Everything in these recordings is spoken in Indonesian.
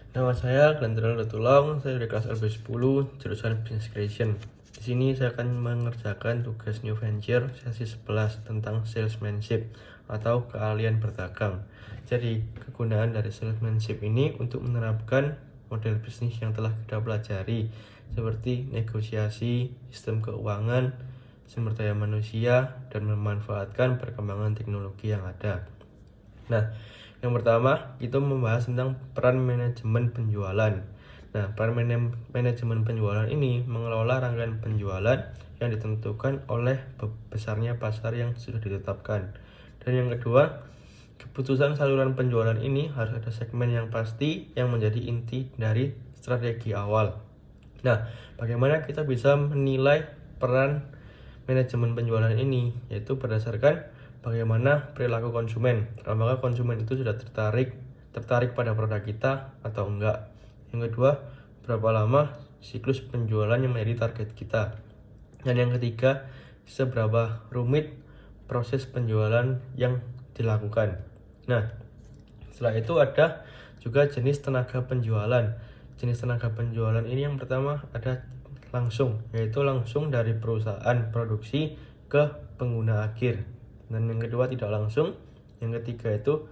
Nama saya Glenn Letulong, saya dari kelas LB10, jurusan Business Creation. Di sini saya akan mengerjakan tugas New Venture sesi 11 tentang salesmanship atau keahlian berdagang. Jadi, kegunaan dari salesmanship ini untuk menerapkan model bisnis yang telah kita pelajari, seperti negosiasi, sistem keuangan, sumber daya manusia, dan memanfaatkan perkembangan teknologi yang ada. Nah, yang pertama itu membahas tentang peran manajemen penjualan. Nah, peran manajemen penjualan ini mengelola rangkaian penjualan yang ditentukan oleh besarnya pasar yang sudah ditetapkan. Dan yang kedua, keputusan saluran penjualan ini harus ada segmen yang pasti yang menjadi inti dari strategi awal. Nah, bagaimana kita bisa menilai peran manajemen penjualan ini? Yaitu berdasarkan bagaimana perilaku konsumen. Apakah konsumen itu sudah tertarik pada produk kita atau enggak? Yang kedua, berapa lama siklus penjualan yang menjadi target kita? Dan yang ketiga, seberapa rumit proses penjualan yang dilakukan. Nah, setelah itu ada juga jenis tenaga penjualan. Jenis tenaga penjualan ini yang pertama ada langsung, yaitu langsung dari perusahaan produksi ke pengguna akhir. Dan yang kedua tidak langsung. Yang ketiga itu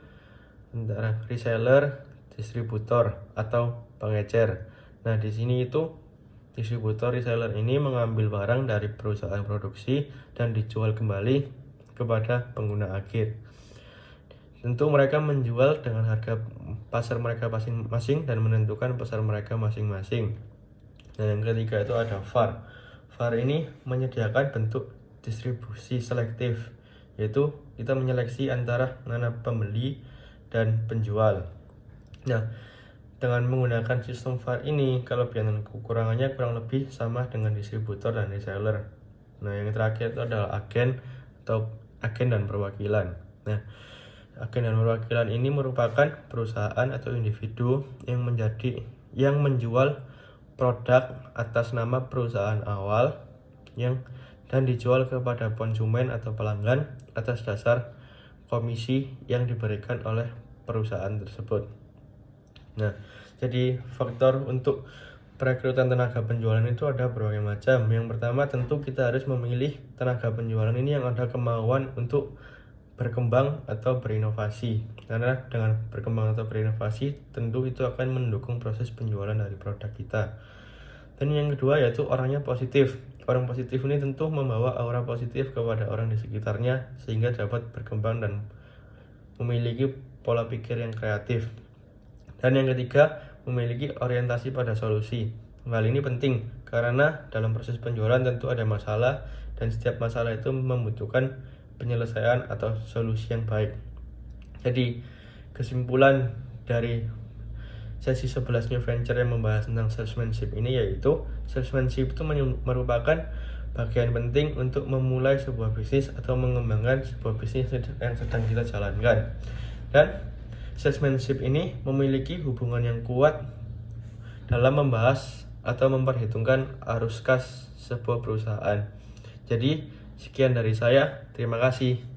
antara reseller, distributor atau pengecer. Nah, di sini itu distributor reseller ini mengambil barang dari perusahaan produksi dan dijual kembali kepada pengguna akhir. Tentu mereka menjual dengan harga pasar mereka masing-masing dan menentukan pasar mereka masing-masing. Dan yang ketiga itu ada VAR. VAR ini menyediakan bentuk distribusi selektif, yaitu kita menyeleksi antara mana pembeli dan penjual. Nah, dengan menggunakan sistem VAR ini, kelebihan dan kekurangannya kurang lebih sama dengan distributor dan reseller. Nah, yang terakhir itu adalah agen dan perwakilan. Nah, agen dan perwakilan ini merupakan perusahaan atau individu yang menjual produk atas nama perusahaan awal dan dijual kepada konsumen atau pelanggan atas dasar komisi yang diberikan oleh perusahaan tersebut. Nah, jadi faktor untuk perekrutan tenaga penjualan itu ada berbagai macam. Yang pertama tentu kita harus memilih tenaga penjualan ini yang ada kemauan untuk berkembang atau berinovasi, karena dengan berkembang atau berinovasi tentu itu akan mendukung proses penjualan dari produk kita. Dan yang kedua yaitu orangnya positif. Orang positif ini tentu membawa aura positif kepada orang di sekitarnya sehingga dapat berkembang dan memiliki pola pikir yang kreatif. Dan yang ketiga, memiliki orientasi pada solusi. Hal ini penting karena dalam proses penjualan tentu ada masalah dan setiap masalah itu membutuhkan penyelesaian atau solusi yang baik. Jadi, kesimpulan dari sesi 11 New Venture yang membahas tentang salesmanship ini yaitu salesmanship itu merupakan bagian penting untuk memulai sebuah bisnis atau mengembangkan sebuah bisnis yang sedang kita jalankan. Dan salesmanship ini memiliki hubungan yang kuat dalam membahas atau memperhitungkan arus kas sebuah perusahaan. Jadi, sekian dari saya. Terima kasih.